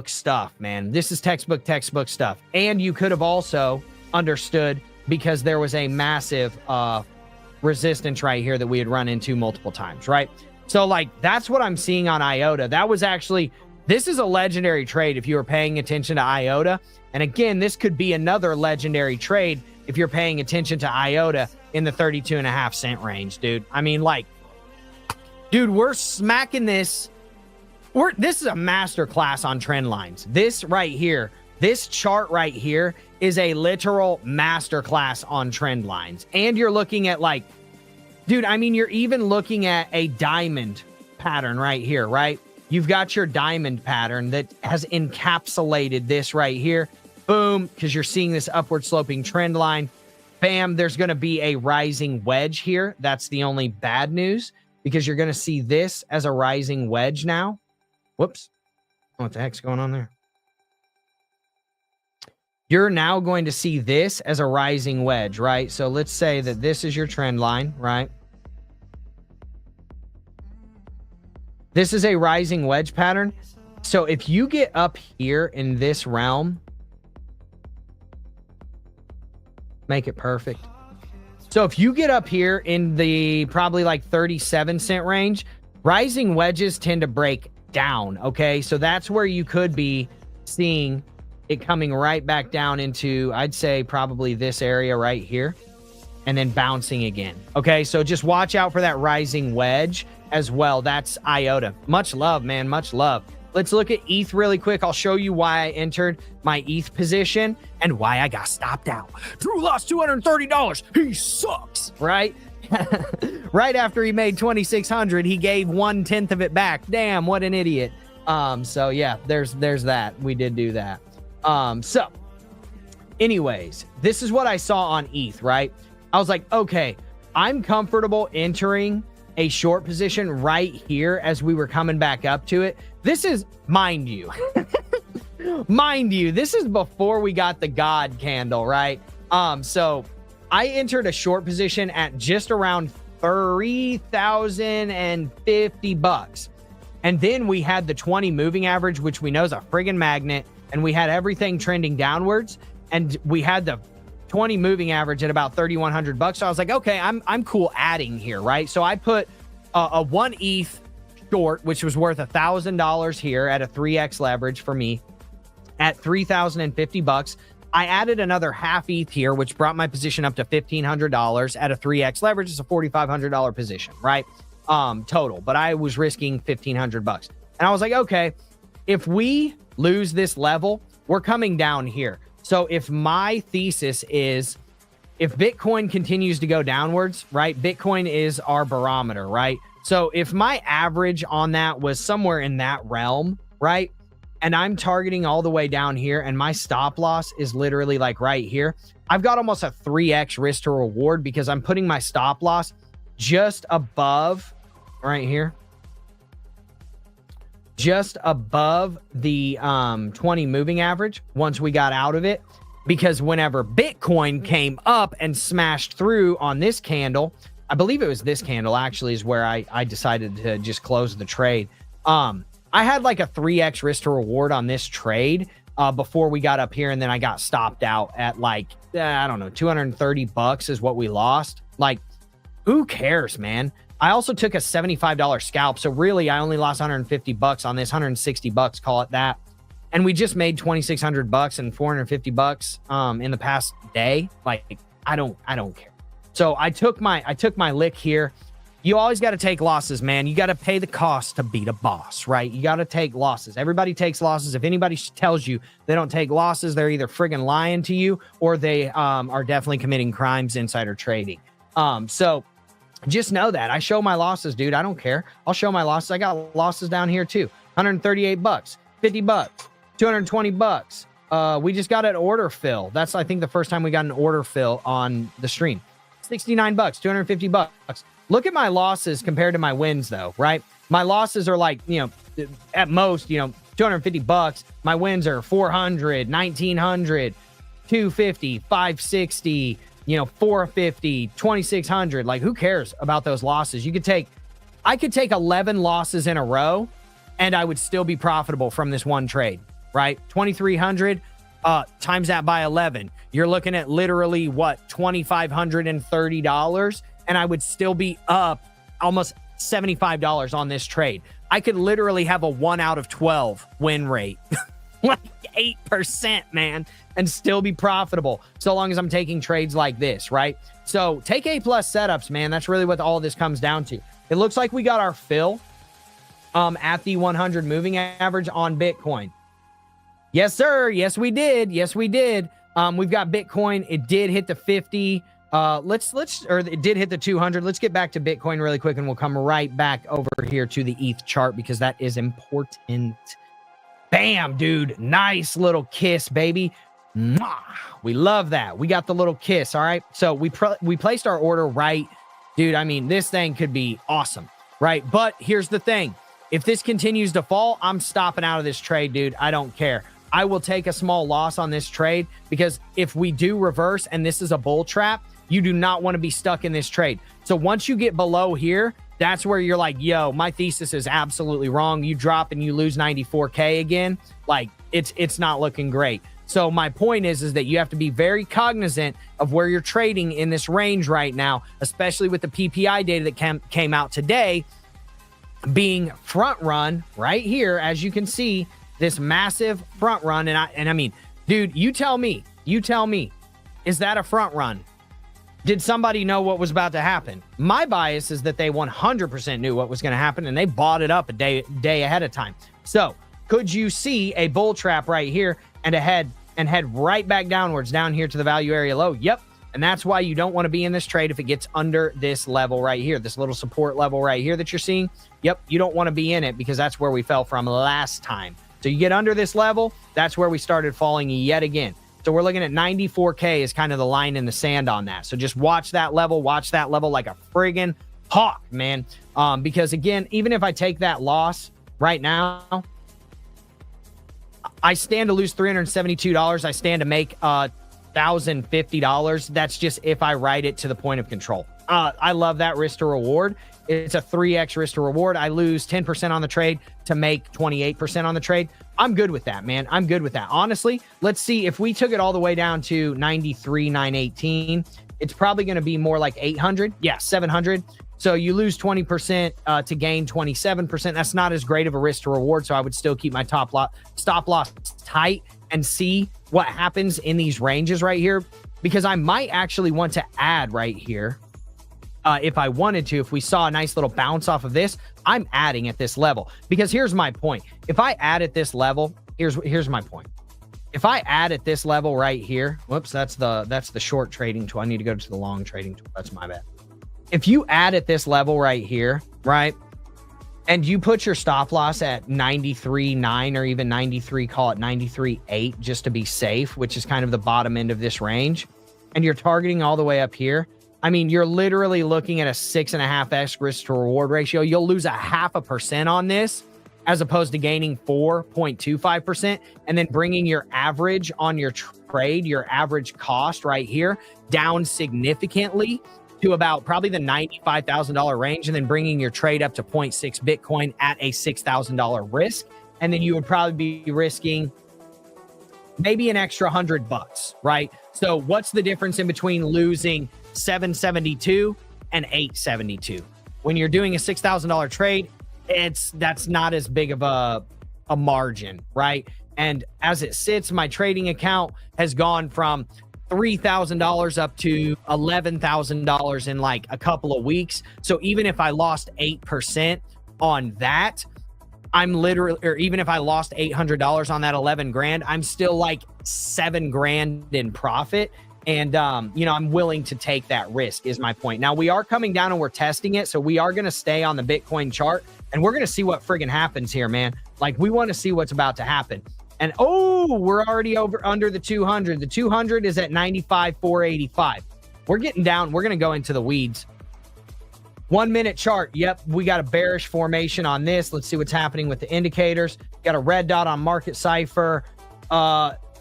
stuff, man. This is textbook stuff. And you could have also understood because there was a massive resistance right here that we had run into multiple times, right? So like, that's what I'm seeing on IOTA. That was actually, this is a legendary trade if you were paying attention to IOTA. And again, this could be another legendary trade if you're paying attention to IOTA in the 32.5 cent range, dude. I mean, like, dude, we're smacking this. This is a master class on trend lines. This right here, this chart right here is a literal master class on trend lines. And you're looking at like, dude, I mean, you're even looking at a diamond pattern right here, right? You've got your diamond pattern that has encapsulated this right here. Boom, because you're seeing this upward sloping trend line. Bam, there's going to be a rising wedge here. That's the only bad news because you're going to see this as a rising wedge now. Whoops. What the heck's going on there? You're now going to see this as a rising wedge, right? So let's say that this is your trend line, right? This is a rising wedge pattern. So if you get up here in this realm, make it perfect. So if you get up here in the probably like 37 cent range, rising wedges tend to break down, okay? So that's where you could be seeing it coming right back down into, I'd say probably this area right here, and then bouncing again, okay? So just watch out for that rising wedge as well. That's IOTA. Much love, man, much love. Let's look at ETH really quick. I'll show you why I entered my ETH position and why I got stopped out. Drew lost $230. He sucks, right? Right after he made 2,600, he gave 1/10 of it back. Damn, what an idiot. So yeah, there's that. We did do that. So anyways, this is what I saw on ETH, right? I was like, okay, I'm comfortable entering a short position right here as we were coming back up to it. This is, mind you, this is before we got the God candle, right? So I entered a short position at just around 3,050 bucks. And then we had the 20 moving average, which we know is a friggin' magnet. And we had everything trending downwards. And we had the 20 moving average at about 3,100 bucks. So I was like, okay, I'm cool adding here, right? So I put a 1 ETH short, which was worth $1,000 here at a 3x leverage for me at 3,050 bucks. I added another half ETH here, which brought my position up to $1,500 at a 3x leverage. It's a $4,500 position, right? Total, but I was risking 1,500 bucks. And I was like, okay, if we lose this level, we're coming down here. So if my thesis is, if Bitcoin continues to go downwards, right? Bitcoin is our barometer, right? So if my average on that was somewhere in that realm, right? And I'm targeting all the way down here and my stop loss is literally like right here, I've got almost a 3x risk to reward because I'm putting my stop loss just above right here, just above the 20 moving average once we got out of it. Because whenever Bitcoin came up and smashed through on this candle, I believe it was this candle actually is where I decided to just close the trade. I had like a 3x risk to reward on this trade before we got up here, and then I got stopped out at like, I don't know, 230 bucks is what we lost. Like, who cares, man? I also took a $75 scalp, so really I only lost 150 bucks on this, 160 bucks, call it that. And we just made 2,600 bucks and 450 bucks in the past day. Like, I don't care. So I took my lick here. You always got to take losses, man. You got to pay the cost to beat a boss, right? You got to take losses. Everybody takes losses. If anybody tells you they don't take losses, they're either friggin' lying to you or they are definitely committing crimes, insider trading. So just know that. I show my losses, dude. I don't care. I'll show my losses. I got losses down here too. 138 bucks, 50 bucks, 220 bucks. We just got an order fill. That's, I think, the first time we got an order fill on the stream. 69 bucks, 250 bucks. Look at my losses compared to my wins though, right? My losses are like, at most, $250. My wins are 400, 1900, 250, 560, 450, 2600. Like, who cares about those losses? I could take 11 losses in a row and I would still be profitable from this one trade, right? 2,300 times that by 11. You're looking at literally what, $2,530, and I would still be up almost $75 on this trade. I could literally have a 1 out of 12 win rate, like 8%, man, and still be profitable so long as I'm taking trades like this, right? So take A+ setups, man. That's really what all this comes down to. It looks like we got our fill at the 100 moving average on Bitcoin. Yes, sir. Yes, we did. Yes, we did. We've got Bitcoin. It did hit the 50. It did hit the 200. Let's get back to Bitcoin really quick, and we'll come right back over here to the ETH chart because that is important. Bam, dude. Nice little kiss, baby. Mwah. We love that. We got the little kiss. All right. So we placed our order right. Dude, I mean, this thing could be awesome, right? But here's the thing. If this continues to fall, I'm stopping out of this trade, dude. I don't care. I will take a small loss on this trade because if we do reverse and this is a bull trap, you do not want to be stuck in this trade. So once you get below here, that's where you're like, yo, my thesis is absolutely wrong. You drop and you lose 94K again. Like, it's not looking great. So my point is that you have to be very cognizant of where you're trading in this range right now, especially with the PPI data that came out today being front run right here. As you can see, this massive front run. And I mean, dude, you tell me, is that a front run? Did somebody know what was about to happen? My bias is that they 100% knew what was going to happen and they bought it up a day ahead of time. So could you see a bull trap right here and head right back downwards down here to the value area low? Yep. And that's why you don't want to be in this trade if it gets under this level right here, this little support level right here that you're seeing. Yep. You don't want to be in it because that's where we fell from last time. So you get under this level, that's where we started falling yet again. So we're looking at 94K is kind of the line in the sand on that. So just watch that level like a friggin' hawk, man. Because again, even if I take that loss right now, I stand to lose $372. I stand to make $1,050. That's just if I ride it to the point of control. I love that risk to reward. It's a 3x risk to reward. I lose 10% on the trade to make 28% on the trade. I'm good with that, man. I'm good with that. Honestly, let's see if we took it all the way down to 93,918. It's probably going to be more like 800. Yeah, 700. So you lose 20% to gain 27%. That's not as great of a risk to reward. So I would still keep my stop loss tight and see what happens in these ranges right here, because I might actually want to add right here. If I wanted to, if we saw a nice little bounce off of this, I'm adding at this level, because here's my point. If I add at this level, here's my point. If I add at this level right here, whoops, that's the short trading tool. I need to go to the long trading tool. That's my bad. If you add at this level right here, right, and you put your stop loss at 93.9 or even 93, call it 93.8 just to be safe, which is kind of the bottom end of this range, and you're targeting all the way up here, I mean, you're literally looking at a 6.5x risk to reward ratio. You'll lose 0.5% on this as opposed to gaining 4.25%, and then bringing your average on your trade, your average cost right here down significantly to about probably the $95,000 range, and then bringing your trade up to 0.6 Bitcoin at a $6,000 risk. And then you would probably be risking maybe an extra $100, right? So what's the difference in between losing 772 and 872? When you're doing a $6,000 trade, that's not as big of a margin, right? And as it sits, my trading account has gone from $3,000 up to $11,000 in like a couple of weeks. So even if I lost 8% on that, I'm literally, or even if I lost $800 on that 11 grand, I'm still like 7 grand in profit. And, I'm willing to take that risk is my point. Now we are coming down and we're testing it. So we are going to stay on the Bitcoin chart and we're going to see what friggin' happens here, man. Like, we want to see what's about to happen. And, we're already under the 200. The 200 is at 95,485. We're getting down. We're going to go into the weeds. 1 minute chart. Yep, we got a bearish formation on this. Let's see what's happening with the indicators. Got a red dot on market cipher.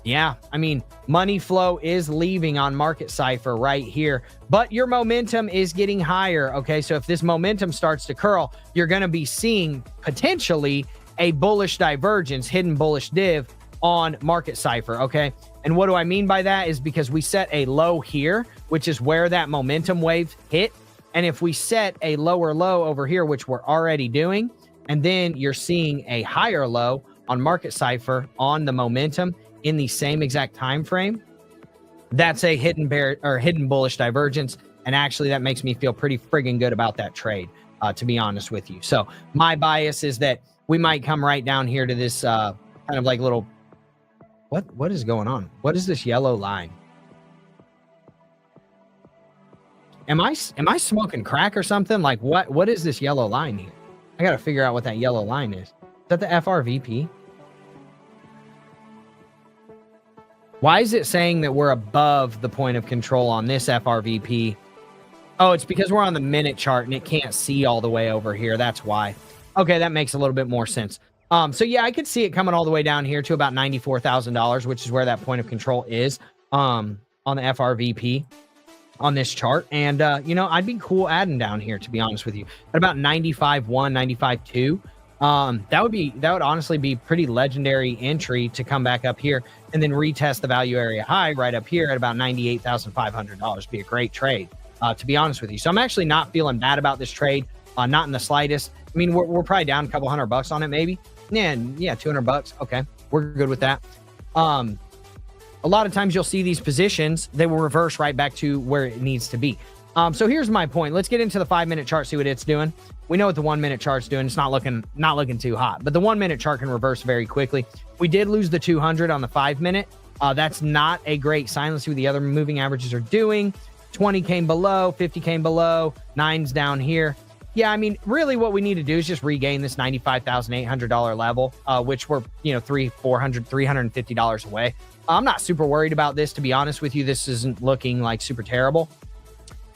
Yeah, I mean, money flow is leaving on market cipher right here, but your momentum is getting higher. Okay, so if this momentum starts to curl, you're going to be seeing potentially a bullish divergence, hidden bullish div on market cipher. Okay, and what do I mean by that is because we set a low here, which is where that momentum wave hit. And if we set a lower low over here, which we're already doing, and then you're seeing a higher low on market cipher on the momentum in the same exact time frame, that's a hidden bear or hidden bullish divergence. And actually that makes me feel pretty friggin' good about that trade, to be honest with you. So my bias is that we might come right down here to this kind of like little, what is going on? What is this yellow line? Am I smoking crack or something? Like what is this yellow line here? I got to figure out what that yellow line is. Is that the FRVP? Why is it saying that we're above the point of control on this FRVP? Oh, it's because we're on the minute chart and it can't see all the way over here. That's why. Okay, that makes a little bit more sense. So yeah, I could see it coming all the way down here to about $94,000, which is where that point of control is on the FRVP on this chart. And you know, I'd be cool adding down here, to be honest with you, at about 95.1, 95.2. That would honestly be pretty legendary entry to come back up here and then retest the value area high right up here at about $98,500. Be a great trade, to be honest with you. So I'm actually not feeling bad about this trade, not in the slightest. I mean, we're probably down a couple $100 on it, maybe. Yeah, $200. Okay, we're good with that. A lot of times you'll see these positions, they will reverse right back to where it needs to be. So here's my point. Let's get into the 5-minute chart, see what it's doing. We know what the 1 minute chart's doing. It's not looking too hot, but the 1 minute chart can reverse very quickly. We did lose the 200 on the 5 minute. That's not a great sign. Let's see what the other moving averages are doing. 20 came below, 50 came below, 9's down here. Yeah, I mean, really what we need to do is just regain this $95,800 level, which we're, you know, $350 away. I'm not super worried about this, to be honest with you. This isn't looking like super terrible.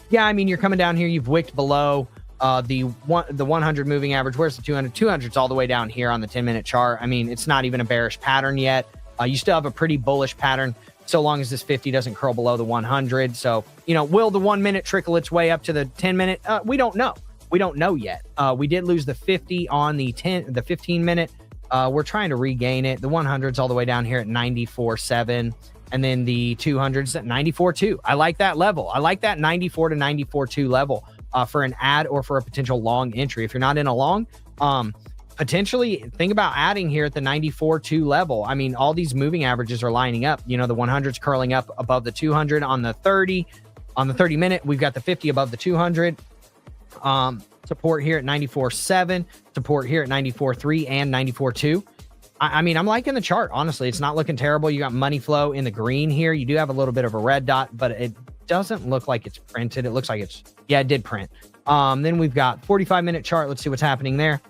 Yeah, I mean, you're coming down here. You've wicked below the 100 moving average. Where's the 200? 200's all the way down here on the 10-minute chart. I mean, it's not even a bearish pattern yet. You still have a pretty bullish pattern so long as this 50 doesn't curl below the 100. So, you know, will the 1 minute trickle its way up to the 10-minute? We don't know. We don't know yet. We did lose the 50 on the 15 minute. We're trying to regain it. The 100's all the way down here at 94.7. And then the 200's at 94.2. I like that level. I like that 94 to 94.2 level for an add or for a potential long entry. If you're not in a long, potentially think about adding here at the 94.2 level. I mean, all these moving averages are lining up. You know, the 100's curling up above the 200 on the 30. On the 30 minute, we've got the 50 above the 200. Support here at 94.7. Support here at 94.3 and 94.2. I mean, I'm liking the chart. Honestly, it's not looking terrible. You got money flow in the green here. You do have a little bit of a red dot, but it doesn't look like it's printed. It looks like yeah, it did print. Then we've got 45-minute chart. Let's see what's happening there.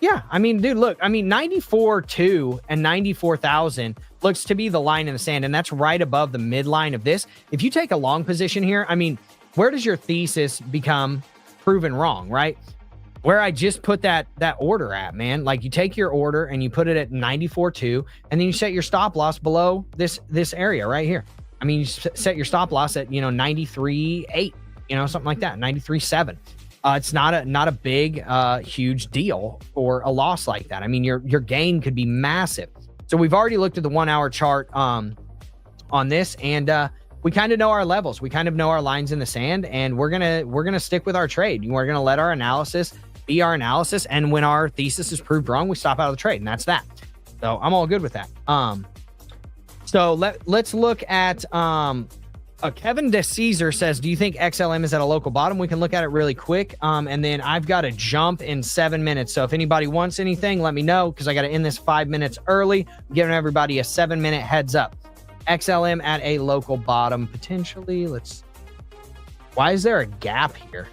Yeah, I mean, dude, look, I mean, 94.2 and 94,000 looks to be the line in the sand, and that's right above the midline of this. If you take a long position here, I mean, where does your thesis become proven wrong, right? Where I just put that order at, man. Like, you take your order and you put it at 94.2, and then you set your stop loss below this area right here. I mean, you set your stop loss at, you know, 93.8, you know, something like that, 93.7. It's not a big, huge deal for a loss like that. I mean, your gain could be massive. So we've already looked at the 1 hour chart on this, and we kind of know our levels. We kind of know our lines in the sand, and we're gonna stick with our trade. We're gonna let our analysis be our analysis, and when our thesis is proved wrong, we stop out of the trade, and that's that. So I'm all good with that. So let's look at Kevin DeCaesar says, do you think XLM is at a local bottom? We can look at it really quick, and then I've got to jump in 7 minutes. So if anybody wants anything, let me know, because I got to end this 5 minutes early, giving everybody a 7-minute heads up. XLM at a local bottom potentially. Why is there a gap here?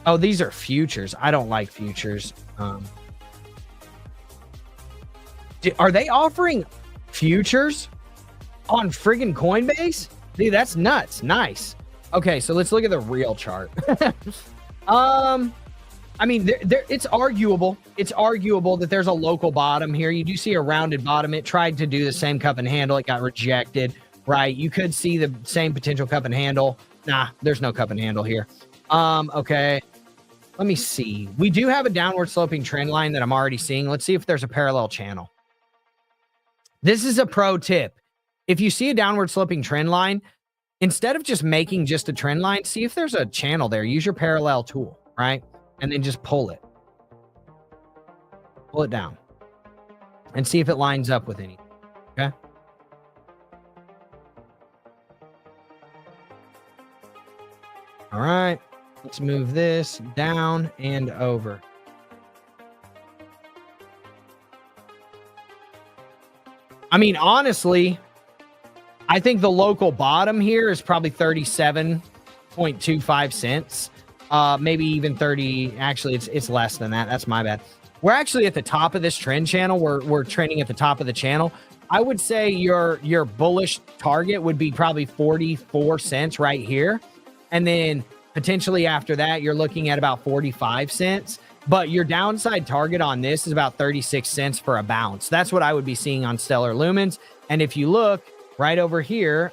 Oh, these are futures. I don't like futures. Are they offering futures on friggin' Coinbase? Dude, that's nuts. Nice. Okay, so let's look at the real chart. I mean, it's arguable. It's arguable that there's a local bottom here. You do see a rounded bottom. It tried to do the same cup and handle. It got rejected, right? You could see the same potential cup and handle. Nah, there's no cup and handle here. Okay. Let me see. We do have a downward sloping trend line that I'm already seeing. Let's see if there's a parallel channel. This is a pro tip. If you see a downward sloping trend line, instead of just making just a trend line, see if there's a channel there. Use your parallel tool, right? And then just pull it. Pull it down. And see if it lines up with anything. Okay? All right. Let's move this down and over. I mean, honestly, I think the local bottom here is probably 37.25 cents. Maybe even 30. Actually, it's less than that. That's my bad. We're actually at the top of this trend channel. We're trending at the top of the channel. I would say your bullish target would be probably 44 cents right here. And then potentially after that, you're looking at about 45 cents. But your downside target on this is about 36 cents for a bounce. That's what I would be seeing on Stellar Lumens. And if you look right over here,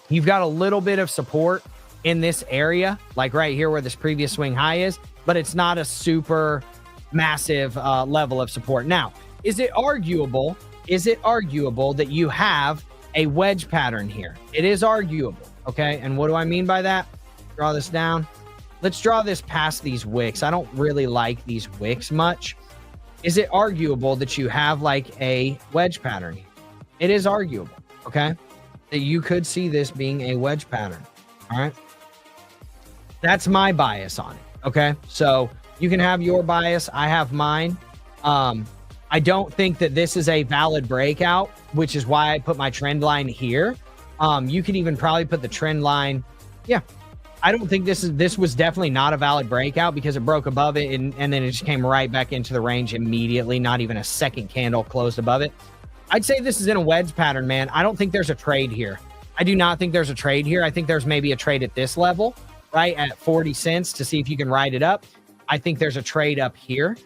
you've got a little bit of support in this area, like right here where this previous swing high is, but it's not a super massive level of support. Now, is it arguable that you have a wedge pattern here? It is arguable, okay? And what do I mean by that? Draw this down. Let's draw this past these wicks. I don't really like these wicks much. Is it arguable that you have like a wedge pattern here? It is arguable, okay? That you could see this being a wedge pattern, all right? That's my bias on it, okay? So you can have your bias. I have mine. I don't think that this is a valid breakout, which is why I put my trend line here. You could even probably put the trend line. Yeah, I don't think this was definitely not a valid breakout because it broke above it and then it just came right back into the range immediately. Not even a second candle closed above it. I'd say this is in a wedge pattern, man. I don't think there's a trade here. I do not think there's a trade here. I think there's maybe a trade at this level, right? At 40 cents to see if you can ride it up. I think there's a trade up here,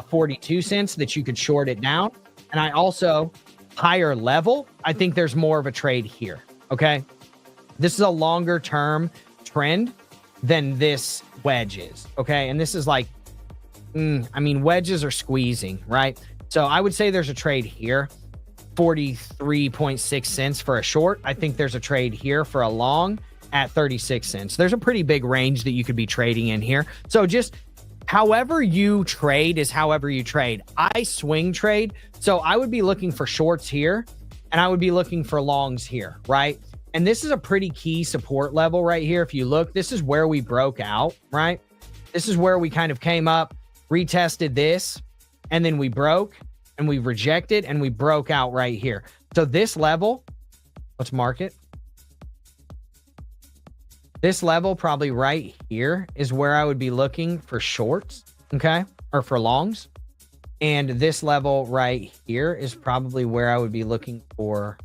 42 cents that you could short it down. And I also, higher level, I think there's more of a trade here, okay? This is a longer term trend than this wedge is, okay? And this is like, I mean, wedges are squeezing, right? So I would say there's a trade here, 43.6 cents for a short. I think there's a trade here for a long at 36 cents. There's a pretty big range that you could be trading in here. So just however you trade is however you trade. I swing trade. So I would be looking for shorts here and I would be looking for longs here, right? And this is a pretty key support level right here. If you look, this is where we broke out, right? This is where we kind of came up, retested this, and then we broke and we rejected and we broke out right here. So this level, let's mark it. This level probably right here is where I would be looking for shorts, okay? Or for longs. And this level right here is probably where I would be looking for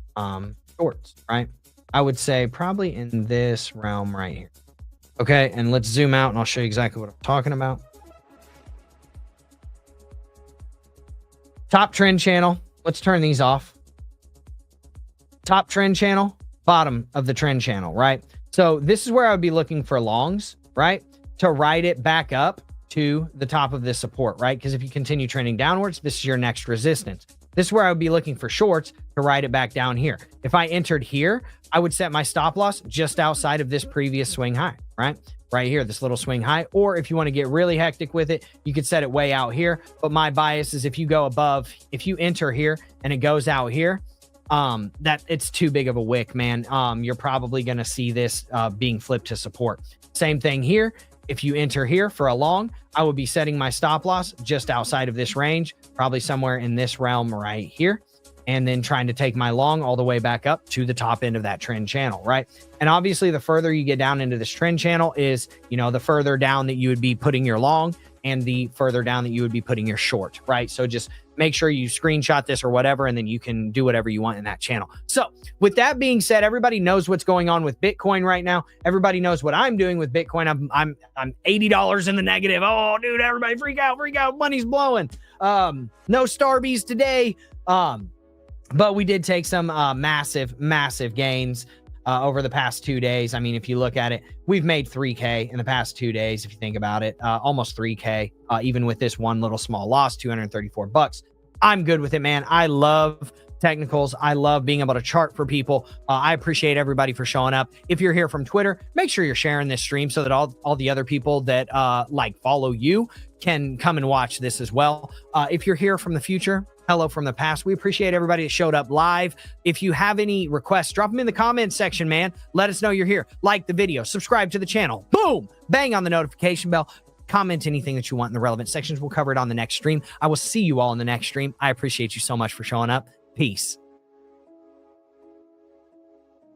shorts, right? I would say probably in this realm right here. Okay, and let's zoom out and I'll show you exactly what I'm talking about. Top trend channel. Let's turn these off. Top trend channel, bottom of the trend channel, right? So this is where I would be looking for longs, right? To ride it back up to the top of this support, right? Because if you continue trending downwards, this is your next resistance. This is where I would be looking for shorts to ride it back down here. If I entered here, I would set my stop loss just outside of this previous swing high, right? Right here, this little swing high. Or if you want to get really hectic with it, you could set it way out here. But my bias is if you go above, if you enter here and it goes out here, that it's too big of a wick, man. You're probably going to see this being flipped to support. Same thing here. If you enter here for a long, I would be setting my stop loss just outside of this range, probably somewhere in this realm right here, and then trying to take my long all the way back up to the top end of that trend channel, right? And obviously, the further you get down into this trend channel is, you know, the further down that you would be putting your long and the further down that you would be putting your short, right? So just make sure you screenshot this or whatever, and then you can do whatever you want in that channel. So with that being said, everybody knows what's going on with Bitcoin right now. Everybody knows what I'm doing with Bitcoin. I'm $80 in the negative. Oh, dude, everybody freak out. Money's blowing. No Starbies today. But we did take some massive gains over the past 2 days. I mean, if you look at it, we've made 3K in the past 2 days. If you think about it, almost 3K, even with this one little small loss, $234. I'm good with it, man. I love technicals. I love being able to chart for people. I appreciate everybody for showing up. If you're here from Twitter, make sure you're sharing this stream so that all the other people that like follow you can come and watch this as well. If you're here from the future, hello from the past. We appreciate everybody that showed up live. If you have any requests, drop them in the comments section, man. Let us know you're here. Like the video, subscribe to the channel. Boom, bang on the notification bell. Comment anything that you want in the relevant sections. We'll cover it on the next stream. I will see you all in the next stream. I appreciate you so much for showing up. Peace.